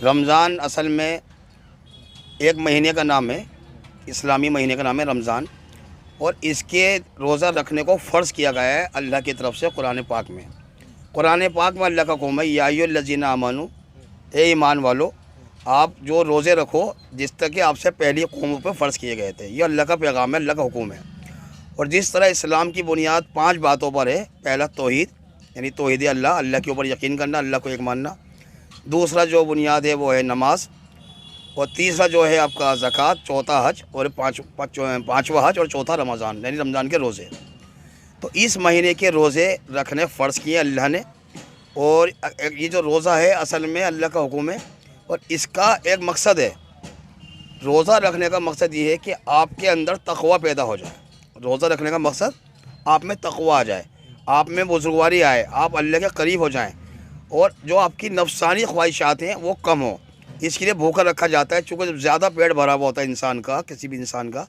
रमज़ान असल में एक महीने का नाम है, इस्लामी महीने का नाम है रमज़ान, और इसके रोज़ा रखने को फ़र्ज़ किया गया है अल्लाह की तरफ से कुरान पाक में। कुरान पाक में अल्लाह का हुक्म है, या अय्युहल्लज़ीना आमनू, ए ईमान वालो, आप जो रोज़े रखो जिस तरह के आपसे पहली कौमों पर फ़र्ज़ किए गए थे। ये अल्लाह का पैगाम है, अल्लाह का हुक्म है। और जिस तरह इस्लाम की बुनियाद 5 बातों पर है। पहला तौहीद, यानी तौहीद अल्लाह, अल्लाह के ऊपर यकीन करना, अल्लाह को एक मानना। दूसरा जो बुनियाद है वो है नमाज, और तीसरा जो है आपका ज़कात, चौथा हज, और पाँचवा हज, और चौथा रमज़ान यानी रमज़ान के रोज़े। तो इस महीने के रोज़े रखने फ़र्ज़ किए अल्लाह ने। और ये जो रोज़ा है असल में अल्लाह का हुक्म है, और इसका एक मकसद है, रोज़ा रखने का मकसद ये है कि आपके अंदर तक़वा पैदा हो जाए। रोज़ा रखने का मकसद आप में तक़वा आ जाए, आप में बुजुर्गवारी आए, आप अल्लाह के करीब हो जाएं, और जो आपकी नफ्सानी ख्वाहिशात हैं वो कम हो। इसके लिए भूखा रखा जाता है, चूँकि जब ज़्यादा पेट भरा हुआ होता है इंसान का, किसी भी इंसान का,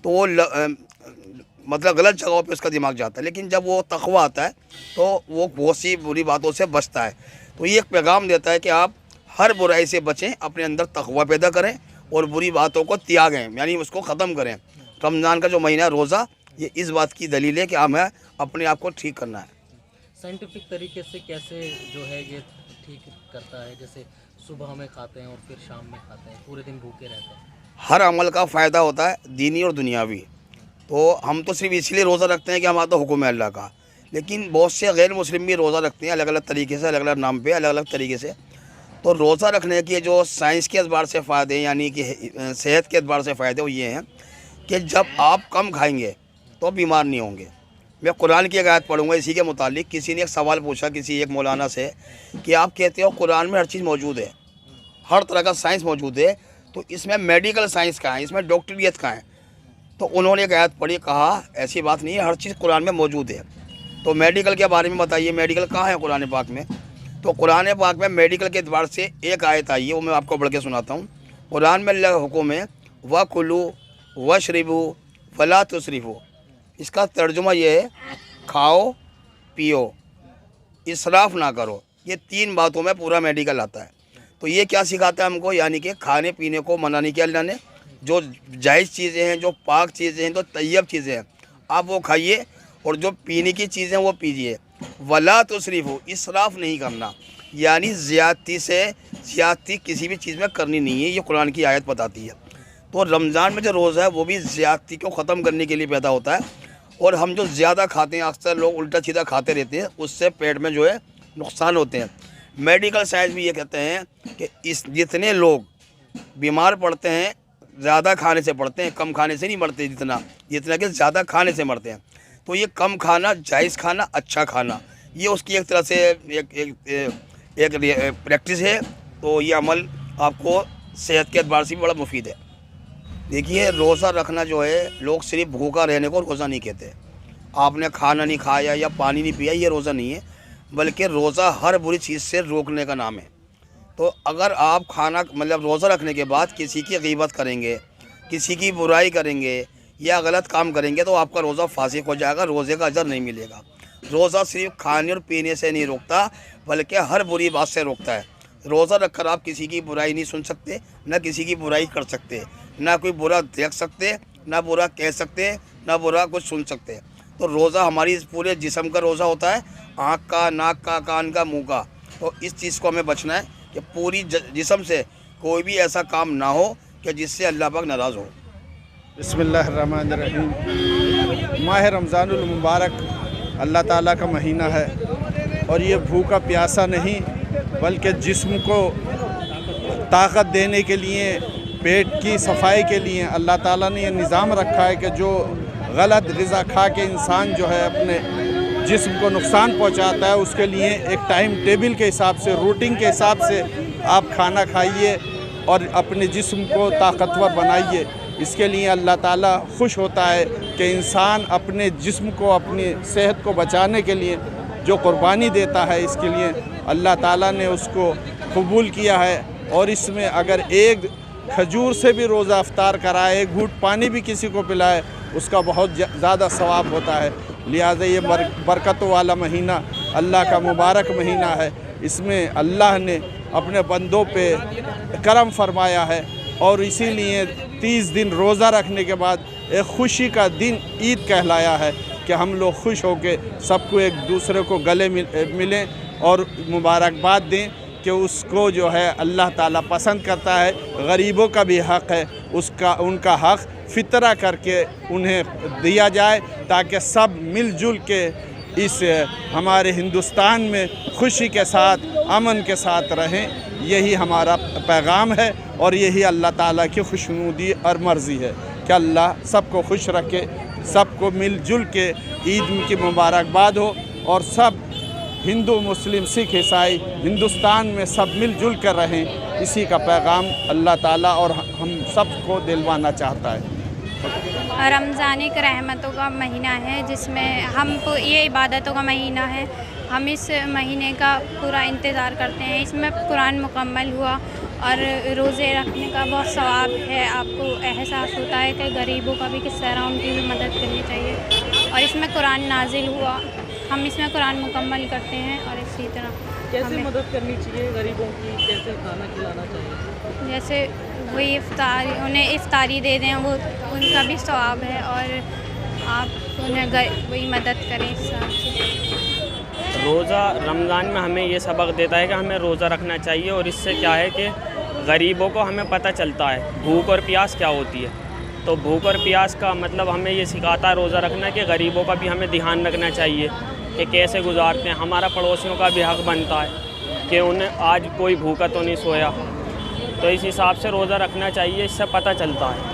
तो वो मतलब गलत जगहों पे उसका दिमाग जाता है। लेकिन जब वो तक़वा आता है तो वो बहुत सी बुरी बातों से बचता है। तो ये एक पैगाम देता है कि आप हर बुराई से बचें, अपने अंदर तक़वा पैदा करें और बुरी बातों को त्यागें, यानी उसको ख़त्म करें। रमज़ान का जो महीना रोज़ा, ये इस बात की दलील है कि हमें अपने आप को ठीक करना है। साइंटिफिक तरीके से कैसे जो है ये ठीक करता है? जैसे सुबह में खाते हैं और फिर शाम में खाते हैं, पूरे दिन भूखे रहते हैं। हर अमल का फ़ायदा होता है, दीनी और दुनियावी। तो हम तो सिर्फ इसलिए रोज़ा रखते हैं कि हमारा तो हुक्म है अल्लाह का, लेकिन बहुत से गैर मुस्लिम भी रोज़ा रखते हैं, अलग अलग तरीके से, अलग अलग नाम पे, अलग अलग तरीके से। तो रोज़ा रखने के जो साइंस के एतबार से फ़ायदे, यानी कि सेहत के एतबार से फ़ायदे, वो ये हैं कि जब आप कम खाएंगे तो बीमार नहीं होंगे। मैं कुरान की एक आयत पढ़ूँगा इसी के मुतालिक। किसी ने एक सवाल पूछा किसी एक मौलाना से कि आप कहते हो कुरान में हर चीज़ मौजूद है, हर तरह का साइंस मौजूद है, तो इसमें मेडिकल साइंस कहाँ है, इसमें डॉक्टरियत कहाँ है? तो उन्होंने एक आयत पढ़ी, कहा ऐसी बात नहीं है, हर चीज़ कुरान में मौजूद है। तो मेडिकल के बारे में बताइए, मेडिकल कहाँ है कुरान पाक में? तो कुरान पाक में मेडिकल के एतबार से एक आयत आई है, वो मैं आपको पढ़ के सुनाता हूँ। कुरान में अल्लाह का हुक्म है, वकुलू वशरबू फला तुसरिफू। इसका तर्जुमा ये है, खाओ पियो, इसराफ ना करो। ये 3 बातों में पूरा मेडिकल आता है। तो ये क्या सिखाता है हमको, यानी कि खाने पीने को मना नहीं किया अल्लाह ने। जो जायज़ चीज़ें हैं, जो पाक चीज़ें हैं, जो तैयब चीज़ें हैं, आप वो खाइए, और जो पीने की चीज़ें वो पीजिए। वला तुसरिफू, इसराफ नहीं करना, यानी ज़्यादती किसी भी चीज़ में करनी नहीं है। ये कुरान की आयत बताती है। तो रमज़ान में जो रोज़ा है वो भी ज़्यादती को ख़त्म करने के लिए पैदा होता है। और हम जो ज़्यादा खाते हैं, अक्सर लोग उल्टा सीधा खाते रहते हैं, उससे पेट में जो है नुकसान होते हैं। मेडिकल साइंस भी ये कहते हैं कि इस जितने लोग बीमार पड़ते हैं, ज़्यादा खाने से पड़ते हैं, कम खाने से नहीं मरते, जितना कि ज़्यादा खाने से मरते हैं। तो ये कम खाना, जायज़ खाना, अच्छा खाना, ये उसकी एक तरह से एक प्रैक्टिस है। तो ये अमल आपको सेहत के एतबार से भी बड़ा मुफीद है। देखिए, रोज़ा रखना जो है, लोग सिर्फ भूखा रहने को रोज़ा नहीं कहते। आपने खाना नहीं खाया या पानी नहीं पिया, ये रोज़ा नहीं है, बल्कि रोज़ा हर बुरी चीज़ से रोकने का नाम है। तो अगर आप खाना मतलब रोज़ा रखने के बाद किसी की गीबत करेंगे, किसी की बुराई करेंगे या गलत काम करेंगे, तो आपका रोज़ा फासिक हो जाएगा, रोज़े का अजर नहीं मिलेगा। रोज़ा सिर्फ खाने और पीने से नहीं रोकता, बल्कि हर बुरी बात से रोकता है। रोज़ा रखकर आप किसी की बुराई नहीं सुन सकते, ना किसी की बुराई कर सकते, ना कोई बुरा देख सकते, ना बुरा कह सकते, ना बुरा कुछ सुन सकते। तो रोज़ा हमारी पूरे जिस्म का रोज़ा होता है, आँख का, नाक का, कान का, मुँह का। तो इस चीज़ को हमें बचना है कि पूरी जिस्म से कोई भी ऐसा काम ना हो कि जिससे अल्लाह पाक नाराज़ हो। बिस्मिल्लाहिर्रहमानिर्रहीम। माह रमज़ानुल मुबारक अल्लाह ताला का महीना है, और ये भूखा प्यासा नहीं, बल्कि जिस्म को ताकत देने के लिए, पेट की सफाई के लिए अल्लाह ताला ने ये निज़ाम रखा है कि जो गलत ग़िज़ा खा के इंसान जो है अपने जिस्म को नुकसान पहुंचाता है, उसके लिए एक टाइम टेबल के हिसाब से, रूटीन के हिसाब से आप खाना खाइए और अपने जिस्म को ताकतवर बनाइए। इसके लिए अल्लाह ताला खुश होता है कि इंसान अपने जिस्म को, अपनी सेहत को बचाने के लिए जो कुर्बानी देता है, इसके लिए अल्लाह ताला ने उसको कबूल किया है। और इसमें अगर एक खजूर से भी रोज़ा अफ्तार कराए, एक घूंट पानी भी किसी को पिलाए, उसका बहुत ज़्यादा सवाब होता है। लिहाजा ये बरकतों वाला महीना अल्लाह का मुबारक महीना है। इसमें अल्लाह ने अपने बंदों पे करम फरमाया है और इसीलिए 30 दिन रोज़ा रखने के बाद एक खुशी का दिन ईद कहलाया है कि हम लोग खुश होकर सबको एक दूसरे को गले मिलें और मुबारकबाद दें कि उसको जो है अल्लाह ताला पसंद करता है। गरीबों का भी हक़ है, उनका हक़ फितरा करके उन्हें दिया जाए ताकि सब मिलजुल के इस हमारे हिंदुस्तान में खुशी के साथ, अमन के साथ रहें। यही हमारा पैगाम है और यही अल्लाह ताला की खुशनुदी और मर्ज़ी है कि अल्लाह सबको खुश रखे, सबको मिलजुल के ईद की मुबारकबाद हो और सब हिंदू, मुस्लिम, सिख, ईसाई हिंदुस्तान में सब मिलजुल कर रहें। इसी का पैगाम अल्लाह ताला और हम सबको दिलवाना चाहता है। रमज़ान एक रहमतों का महीना है जिसमें हमको ये इबादतों का महीना है। हम इस महीने का पूरा इंतज़ार करते हैं। इसमें कुरान मुकम्मल हुआ और रोज़े रखने का बहुत सवाब है। आपको एहसास होता है कि गरीबों का भी किस तरह उनकी भी मदद करनी चाहिए। और इसमें कुरान नाजिल हुआ, हम इसमें कुरान मुकम्मल करते हैं। और इसी तरह कैसे मदद करनी चाहिए गरीबों की, कैसे खाना खिलाना चाहिए? जैसे वही उन्हें इफ्तारी दे दें, वो उनका भी सवाब है और आप उन्हें वही मदद करें इस हिसाब से। रोज़ा रमज़ान में हमें ये सबक देता है कि हमें रोज़ा रखना चाहिए और इससे क्या है कि गरीबों को हमें पता चलता है भूख और प्यास क्या होती है। तो भूख और प्यास का मतलब हमें ये सिखाता है रोज़ा रखना कि गरीबों का भी हमें ध्यान रखना चाहिए कि कैसे गुजारते हैं। हमारा पड़ोसियों का भी हक़ बनता है कि उन्हें आज कोई भूखा तो नहीं सोया। तो इस हिसाब से रोज़ा रखना चाहिए, इससे पता चलता है।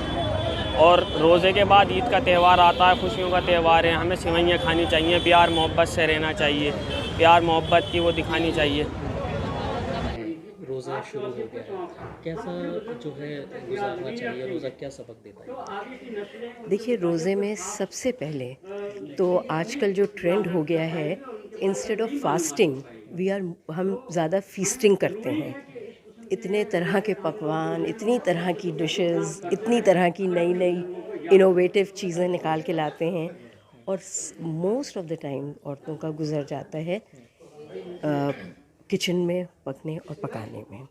और रोज़े के बाद ईद का त्यौहार आता है, खुशियों का त्यौहार है। हमें सेवइयाँ खानी चाहिए, प्यार मोहब्बत से रहना चाहिए, प्यार मोहब्बत की वो दिखानी चाहिए। रोज़ा शुरू हो गया है, कैसा जो है गुजारना चाहिए? रोज़ा क्या सबक देता है? देखिए, रोज़े में सबसे पहले तो आजकल जो ट्रेंड हो गया है, इंस्टेड ऑफ फास्टिंग हम ज़्यादा फीस्टिंग करते हैं। इतने तरह के पकवान, इतनी तरह की डिशेस, इतनी तरह की नई नई इनोवेटिव चीज़ें निकाल के लाते हैं और मोस्ट ऑफ द टाइम औरतों का गुजर जाता है किचन में पकने और पकाने में,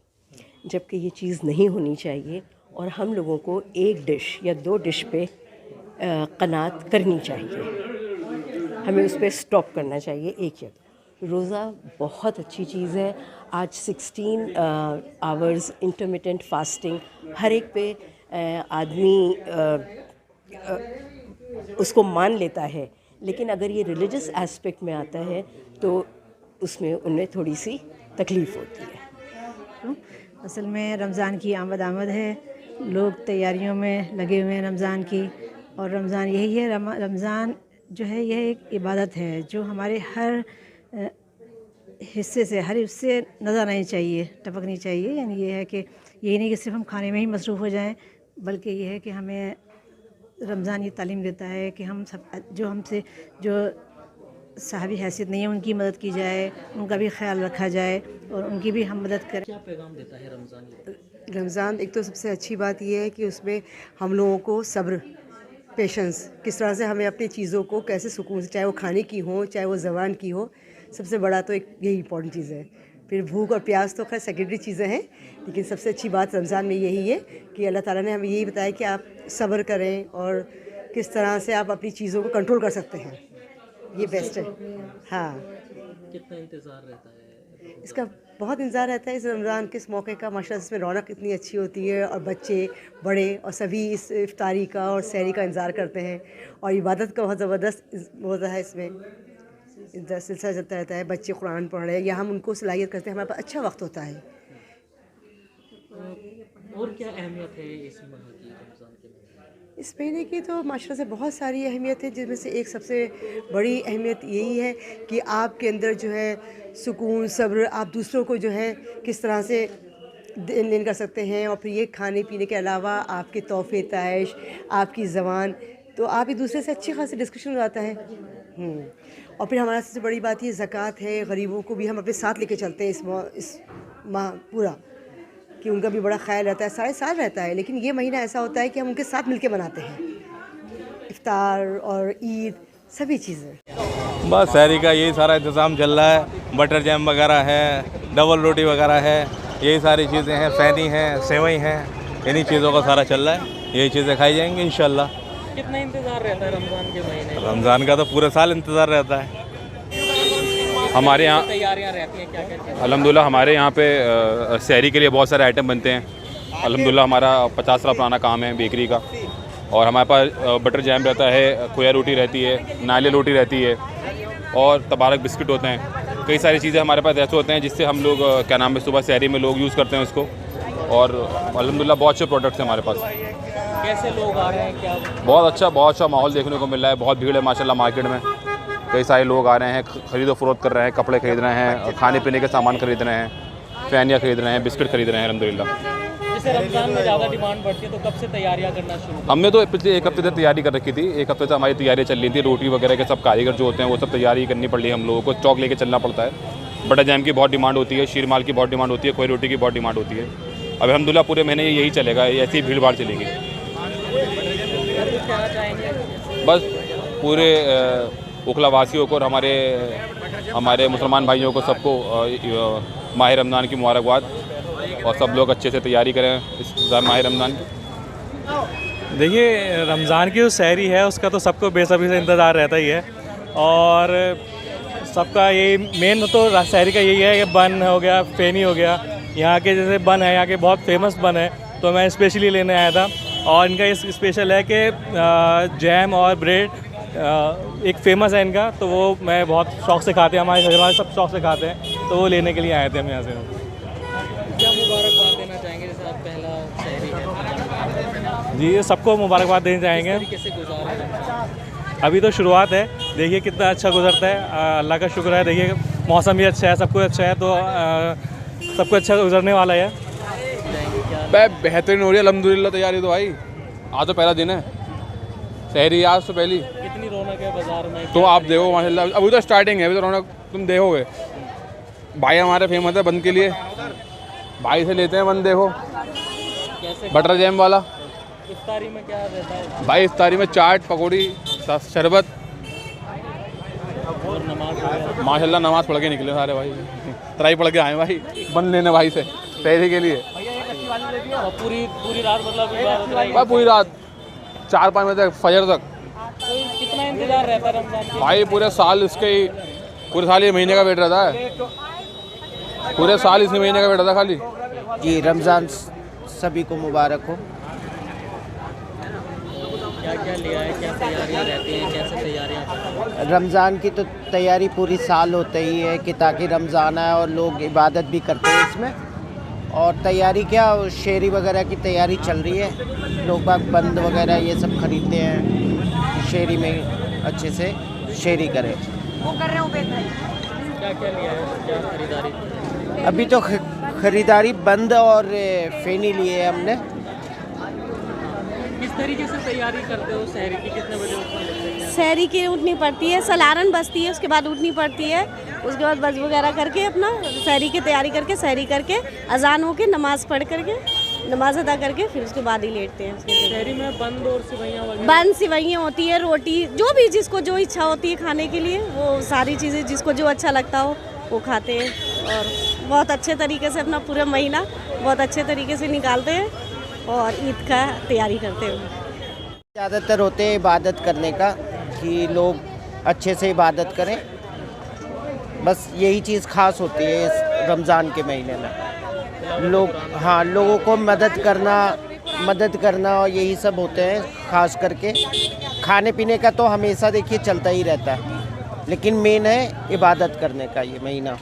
जबकि ये चीज़ नहीं होनी चाहिए। और हम लोगों को एक डिश या 2 डिश पे क़नात करनी चाहिए, हमें उस पर स्टॉप करना चाहिए एक या 2। रोज़ा बहुत अच्छी चीज़ है। आज 16 आवर्स इंटरमिटेंट फास्टिंग हर एक पे आदमी उसको मान लेता है, लेकिन अगर ये रिलीजियस एस्पेक्ट में आता है तो उसमें उन्हें थोड़ी सी तकलीफ़ होती है। असल में रमज़ान की आमद है, लोग तैयारियों में लगे हुए हैं रमज़ान की। और रमज़ान यही है, रमज़ान जो है यह एक इबादत है जो हमारे हर हिस्से से, हर हिस्से नज़र आनी चाहिए, टपकनी चाहिए। यानी ये है कि यही नहीं कि सिर्फ हम खाने में ही मसरूफ़ हो जाएं, बल्कि ये है कि हमें रमज़ान ये तालीम देता है कि हम सब जो हमसे जो साहबी हैसियत नहीं है उनकी मदद की जाए, उनका भी ख्याल रखा जाए और उनकी भी हम मदद करें। क्या पैगाम देता है रमज़ान? रमज़ान एक तो सबसे अच्छी बात यह है कि उसमें हम लोगों को सब्र, पेशेंस, किस तरह से हमें अपनी चीज़ों को कैसे सुकून से, चाहे वो खाने की हो चाहे वो ज़बान की हो, सबसे बड़ा तो एक यही इंपॉर्टेंट चीज़ है। फिर भूख और प्यास तो खैर सेकेंडरी चीज़ें हैं, लेकिन सबसे अच्छी बात रमज़ान में यही है कि अल्लाह ताला ने हमें यही बताया कि आप सब्र करें और किस तरह से आप अपनी चीज़ों को कंट्रोल कर सकते हैं। ये बेस्ट है। हाँ, कितना इंतज़ार रहता है इसका? बहुत इंतज़ार रहता है इस रमज़ान के इस मौके का। माशाल्लाह इसमें रौनक इतनी अच्छी होती है और बच्चे बड़े और सभी इस इफ्तारी का और सहरी का इंतज़ार करते हैं और इबादत का बहुत ज़बरदस्त होता है। इसमें सिलसिला चलता रहता है, बच्चे कुरान पढ़ रहे हैं या हम उनको सलाहियत करते हैं, हमारे पास अच्छा वक्त होता है। और क्या अहमियत है इस माह की, रमज़ान के महीने? इस महीने की तो माशाल्लाह से बहुत सारी अहमियत है, जिसमें से एक सबसे बड़ी अहमियत यही है कि आपके अंदर जो है सुकून, सब्र, आप दूसरों को जो है किस तरह से लेन कर सकते हैं। और फिर ये खाने पीने के अलावा आपके तोहफ़े तैश, आपकी ज़बान, तो आप एक दूसरे से अच्छी खासी डिस्कशन हो जाता है। और फिर हमारा सबसे बड़ी बात ये ज़कात है। गरीबों को भी हम अपने साथ लेके चलते हैं इस माह पूरा, कि उनका भी बड़ा ख्याल रहता है। सारे साल रहता है, लेकिन ये महीना ऐसा होता है कि हम उनके साथ मिलके मनाते हैं, इफ्तार और ईद सभी चीज़ें। बस सहरी का यही सारा इंतज़ाम चल रहा है। बटर जैम वगैरह है, डबल रोटी वगैरह है, यही सारी चीज़ें हैं, फैनी हैं, सेवई हैं, इन्हीं चीज़ों का सारा चल रहा है। यही चीज़ें खाई जाएंगी इंशाल्लाह। कितना इंतज़ार रहता है रमज़ान के महीने? रमज़ान का तो पूरे साल इंतज़ार रहता है। हमारे यहाँ तैयारियाँ रहती हैं क्या क्या? अल्हम्दुलिल्लाह हमारे यहाँ पे सहरी के लिए बहुत सारे आइटम बनते हैं। अल्हम्दुलिल्लाह हमारा 50 साल पुराना काम है बेकरी का, और हमारे पास बटर जैम रहता है, खोया रोटी रहती है, नारियल रोटी रहती है, और तबारक बिस्किट होते हैं। कई सारी चीज़ें हमारे पास ऐसे होते हैं जिससे हम लोग क्या नाम है सुबह सहरी में लोग यूज़ करते हैं उसको, और अल्हम्दुलिल्लाह बहुत अच्छे प्रोडक्ट्स हैं हमारे पास। कैसे लोग आ रहे हैं, क्या? बहुत अच्छा माहौल देखने को मिल रहा है। बहुत भीड़ है माशाल्लाह मार्केट में। कई सारे लोग आ रहे हैं, ख़रीदो फरोख्त कर रहे हैं, कपड़े ख़रीद रहे हैं, खाने पीने के सामान खरीद रहे हैं, फैनियाँ खरीद रहे हैं, बिस्किट खरीद रहे हैं अल्हम्दुलिल्लाह। जैसे रमज़ान में ज़्यादा डिमांड बढ़ती है तो कब से तैयारियां करना शुरू? हमने तो पिछले 1 हफ्ते से तैयारी कर रखी थी। 1 हफ्ते से हमारी तैयारी चल रही थी। रोटी वगैरह के सब कारीगर जो होते हैं वो सब तैयारी करनी पड़ रही है हम लोगों को। चौक लेके चलना पड़ता है। बटर जैम की बहुत डिमांड होती है, शीर माल की बहुत डिमांड होती है, खोई रोटी की बहुत डिमांड होती है। अब अल्हम्दुलिल्लाह पूरे महीने यही चलेगा, ऐसी ही भीड़ भाड़ चलेगी। बस पूरे उखला वासियों को और हमारे मुसलमान भाइयों को सबको माह रमज़ान की मुबारकबाद, और सब लोग अच्छे से तैयारी करें इस माह रमज़ान की। देखिए रमज़ान की जो सहरी है उसका तो सबको बेसब्री से इंतज़ार रहता ही है, और सबका यही मेन तो सहरी का यही है कि बन हो गया, फेनी हो गया। यहाँ के जैसे बन है, यहाँ के बहुत फेमस बन है, तो मैं स्पेशली लेने आया था। और इनका ये स्पेशल है कि जैम और ब्रेड एक फ़ेमस है इनका, तो वो मैं बहुत शौक़ से खाते हैं, हमारे घर वाले सब शौक़ से खाते हैं, तो वो लेने के लिए आए थे हम यहाँ से। क्या मुबारकबाद देना चाहेंगे, जैसे आप पहला सहरी है? जी सबको मुबारकबाद देना चाहेंगे। कैसे गुजारा है? अभी तो शुरुआत है, देखिए कितना अच्छा गुजरता है। अल्लाह का शुक्र है, देखिए मौसम भी अच्छा है, सब कुछ अच्छा है, तो सब कुछ अच्छा गुजरने वाला है। बेहतरीन हो रही है अल्हम्दुलिल्लाह तैयारी तो भाई। आज तो पहला दिन है सहरी, आज तो पहली। कितनी रौनक है बाजार में? तो आप देखो माशाल्लाह, अभी तो स्टार्टिंग है, अभी तो रौनक तुम देखोगे। भाई हमारे फेमस है बंद के लिए, भाई से लेते हैं बंद। देखो कैसे बटर जैम वाला। इफ्तारी में क्या रहता है? भाई इफ्तारी में चाट, पकौड़ी, शरबत, और नमाज? माशाल्लाह नमाज़ पढ़ के निकले सारे भाई। तराई पढ़ के आए भाई बंद लेने भाई से सहरी के लिए। और पूरी रात मतलब भाई पूरी रात 4-5 बजे तक, फजर तक। तो कितना इंतजार रहता है रमज़ान का? भाई पूरे साल ये महीने का वेट रहता है। पूरे साल इस महीने का वेट रहता है खाली। जी रमज़ान सभी को मुबारक हो। क्या क्या लिया है, क्या तैयारियां रहती हैं, कैसे तैयारियां? रमज़ान की तो तैयारी पूरी साल होती ही है कि ताकि रमज़ान आए और लोग इबादत भी करते हैं इसमें। और तैयारी क्या, शेरी वगैरह की तैयारी चल रही है। लोग बाग बंद वगैरह ये सब ख़रीदते हैं, शेरी में अच्छे से शेरी करें। क्या क्या लिया है, क्या खरीदारी? अभी तो ख़रीदारी बंद और फेनी लिए है हमने। किस तरीके से तैयारी करते हो सहरी की? कितने बजे उठना पड़ता है? सहरी की उठनी पड़ती है, सलारन बजती है, उसके बाद उठनी पड़ती है, उसके बाद बज वगैरह करके अपना सहरी की तैयारी करके, सहरी करके अजान हो के नमाज़ पढ़ करके, नमाज अदा करके फिर उसके बाद ही लेटते हैं। सहरी में बंद और सिवैयाँ वगैरह? बंद सिवैयाँ होती है, रोटी, जो भी जिसको जो इच्छा होती है खाने के लिए, वो सारी चीज़ें जिसको जो अच्छा लगता हो वो खाते हैं। और बहुत अच्छे तरीके से अपना पूरा महीना बहुत अच्छे तरीके से निकालते हैं और ईद का तैयारी करते हैं। ज़्यादातर होते हैं इबादत करने का, कि लोग अच्छे से इबादत करें, बस यही चीज़ ख़ास होती है इस रमज़ान के महीने में। लोगों को मदद करना और यही सब होते हैं। ख़ास करके खाने पीने का तो हमेशा देखिए चलता ही रहता है, लेकिन मेन है इबादत करने का ये महीना।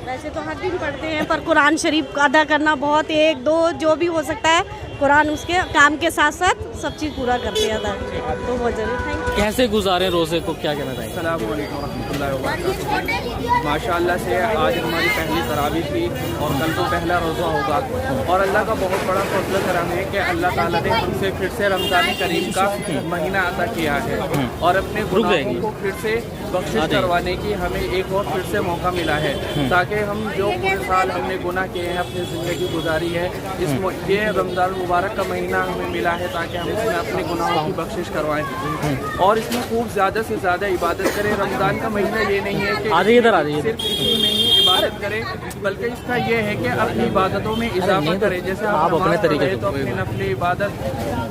वैसे तो हर दिन पढ़ते हैं, पर कुरान शरीफ अदा करना बहुत, 1-2 जो भी हो सकता है कुरान, उसके काम के साथ साथ सब चीज़ पूरा करते हैं अदा, तो बहुत ज़रूरी। कैसे गुजारे रोज़े को, क्या कहना चाहिए? अस्सलाम वालेकुम रहमतुल्लाहि व बरकातहू। माशाअल्लाह से आज हमारी पहली तरावी थी और कल तो पहला रोज़ा होगा, और अल्लाह का बहुत बड़ा फज़ल करम है कि अल्लाह ताला ने हमसे फिर से रमज़ान करीम का महीना अता किया है, और अपने गुनाहों को फिर से बख्शिश करवाने की हमें एक और फिर से मौका मिला है, ताकि हम जो पूरे साल हमने गुनाह किए हैं, अपनी ज़िंदगी गुजारी है, ये रमज़ान मुबारक का महीना हमें मिला है ताकि हम इसमें अपने गुनाहों की बख्शिश करवाएं और इसमें खूब ज़्यादा से ज़्यादा इबादत करें। रमज़ान का महीना ये नहीं है कि सिर्फ इसी में ही इबादत करें, बल्कि इसका ये है कि अपनी इबादतों में इजाफा करें। जैसे आप अपने तरीके तो अपनी नफली इबादत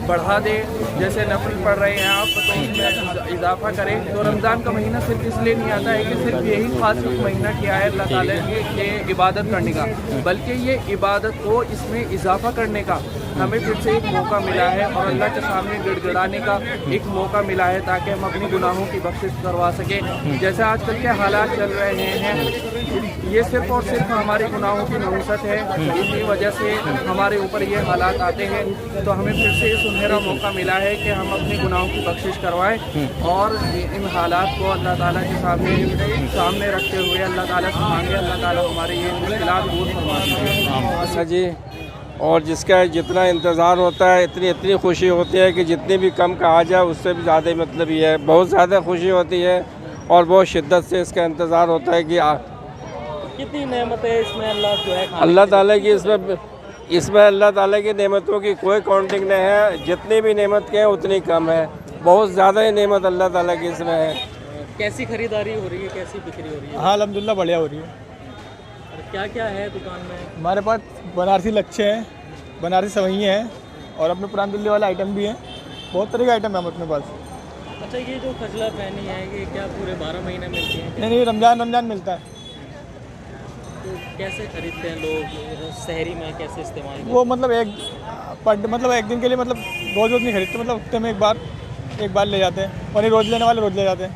बढ़ा दें, जैसे नफल पढ़ रहे हैं आप तो उसमें इजाफा करें। तो रमज़ान का महीना सिर्फ इसलिए नहीं आता है कि सिर्फ यही खास महीना किया है अल्लाह ताला ने ये इबादत करने का, बल्कि ये इबादत को इसमें इजाफा करने का हमें फिर से एक मौका मिला है और अल्लाह के सामने गिड़गिड़ाने का एक मौका मिला है ताकि हम अपनी गुनाहों की बख्शिश करवा सकें। जैसे आजकल के हालात चल रहे हैं, ये सिर्फ और सिर्फ हमारे गुनाहों की नहुसत है, इसी वजह से हमारे ऊपर ये हालात आते हैं। तो हमें फिर से ये सुनहरा मौका मिला है कि हम अपने गुनाहों की बख्शिश करवाएं और इन हालात को अल्लाह ताला के सामने रखते हुए अल्लाह ताला से मांगे, अल्लाह ताला हमारे ये मुश्किलात दूर फरमा दीजिए जी। और जिसका जितना इंतज़ार होता है इतनी खुशी होती है कि जितनी भी कम कहा जाए उससे भी ज़्यादा मतलब ये है, बहुत ज़्यादा खुशी होती है और बहुत शिद्दत से इसका इंतज़ार होता है कि कितनी नेमतें इसमें अल्लाह जो है अल्लाह ताला की इसमें अल्लाह ताला की नेमतों की कोई काउंटिंग नहीं है। जितनी भी नेमत के हैं उतनी कम है, बहुत ज़्यादा ही नेमत अल्लाह ताला की इसमें है। कैसी खरीदारी हो रही है, कैसी बिक्री हो रही है? हाँ अल्हम्दुलिल्लाह बढ़िया हो रही है। क्या क्या है दुकान में? हमारे पास बनारसी लच्छे हैं, बनारसी सवैयाँ हैं और अपने पुरानी दिल्ली वाले आइटम भी हैं, बहुत तरह के आइटम हैं अपने पास। अच्छा, ये जो खजला पहनी है ये क्या पूरे 12 महीने मिलती है? नहीं, रमज़ान मिलता है। तो कैसे खरीदते हैं लोग शहरी में, कैसे इस्तेमाल? वो मतलब एक दिन के लिए, मतलब रोज़ नहीं खरीदते, मतलब हफ्ते में एक बार ले जाते हैं और ये रोज़ लेने वाले रोज़ ले जाते हैं।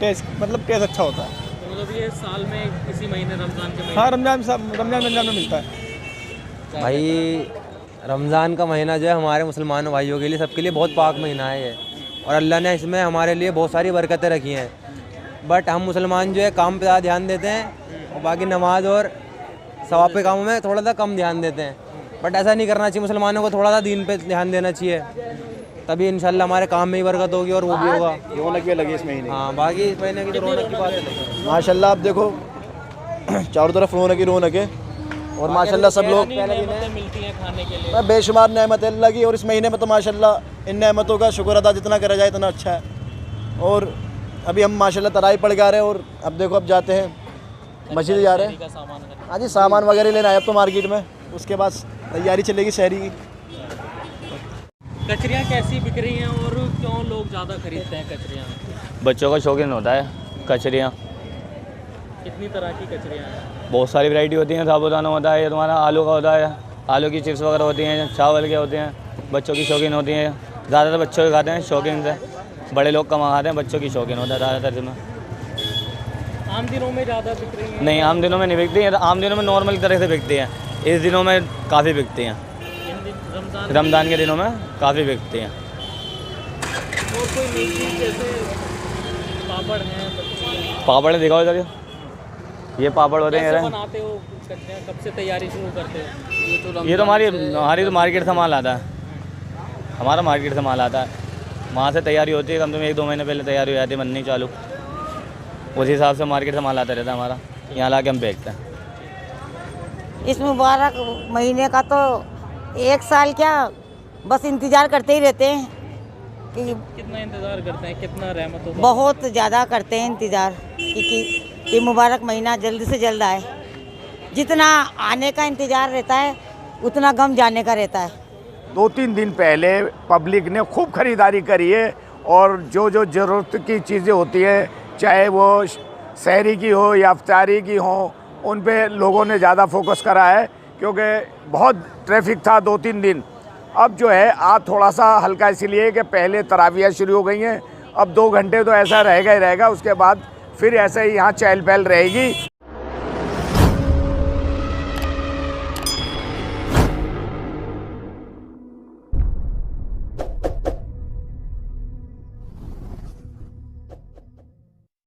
टेस्ट अच्छा होता है। तो मतलब ये साल में किसी महीने रमज़ान के महीने? हाँ, रमज़ान में मिलता है। भाई रमज़ान का महीना जो है हमारे मुसलमान भाइयों के लिए, सबके लिए बहुत पाक महीना है ये, और अल्लाह ने इसमें हमारे लिए बहुत सारी बरकतें रखी हैं। बट हम मुसलमान जो है काम पे ज़्यादा ध्यान देते हैं और बाकी नमाज और सवाब के कामों में थोड़ा सा कम ध्यान देते हैं। बट ऐसा नहीं करना चाहिए, मुसलमानों को थोड़ा सा दीन पे ध्यान देना चाहिए, तभी इंशाल्लाह हमारे काम में ही बरकत होगी और वो भी होगा। रौनक भी लगी इस महीने। हाँ, बाकी इस महीने की तो रौनक की बात है माशाल्लाह। आप देखो चारों तरफ रौनक है और माशाल्लाह सब लोग मिलती हैं खाने के लिए, बेशुमार नेमतें अल्लाह की। और इस महीने में तो माशाल्लाह इन नेमतों का शुक्र अदा जितना करा जाए इतना अच्छा है। और अभी हम माशाल्लाह तराई पढ़ के आ रहे हैं और अब देखो अब जाते हैं मस्जिद जा रहे हैं। हाँ जी, सामान वगैरह लेना है अब तो मार्केट में, उसके बाद तैयारी चलेगी शहरी की। कचरियाँ कैसी बिक रही हैं और क्यों लोग ज़्यादा खरीदते हैं कचरियाँ? बच्चों का शौकीन होता है कचरियाँ। कितनी तरह की कचरियाँ हैं? बहुत सारी वैरायटी होती हैं, साबुदाना होता है, ये तुम्हारा आलू का होता है, आलू की चिप्स वगैरह होती हैं, चावल के होते हैं। बच्चों की शौकीन होती हैं, ज़्यादातर बच्चों के खाते हैं शौकीन से, बड़े लोग कम खाते हैं, बच्चों की शौकीन होता है ज़्यादातर इसमें। आम दिनों में ज़्यादा बिक रही हैं? नहीं, आम दिनों में नहीं बिकती हैं, आम दिनों में नॉर्मल तरह से बिकती हैं, इस दिनों में काफ़ी बिकती हैं, रमज़ान के दिनों में काफ़ी बिकती हैं। और कोई नई चीज़ जैसे पापड़ हैं? पापड़ दिखाओ इधर, ये पापड़ होते हैं। कैसे बनाते हो कचरियाँ, कब से तैयारी शुरू करते हो? ये तो हमारी तो मार्केट से माल आता है, हमारा मार्केट से माल आता है, वहाँ से तैयारी होती है, कम से कम 1-2 महीने पहले तैयारी हो जाती है, बननी चालू, उस हिसाब से मार्केट से माल आता रहता है हमारा, यहाँ ला के हम बेचते हैं। इस मुबारक महीने का तो 1 साल क्या बस इंतज़ार करते ही रहते हैं कि कितना इंतज़ार करते हैं, कितना रहमत होगा? बहुत ज़्यादा करते हैं इंतज़ार कि ये मुबारक महीना जल्द से जल्द आए। जितना आने का इंतज़ार रहता है उतना गम जाने का रहता है। 2-3 दिन पहले पब्लिक ने खूब ख़रीदारी करी है और जो ज़रूरत की चीज़ें होती है, चाहे वो सहरी की हो या इफ्तारी की हो, उन पे लोगों ने ज़्यादा फोकस करा है क्योंकि बहुत ट्रैफिक था 2-3 दिन। अब जो है आज थोड़ा सा हल्का इसलिए कि पहले तरावियाँ शुरू हो गई हैं, अब 2 घंटे तो ऐसा रहेगा ही रहेगा, उसके बाद फिर ऐसे ही यहाँ चहल पहल रहेगी।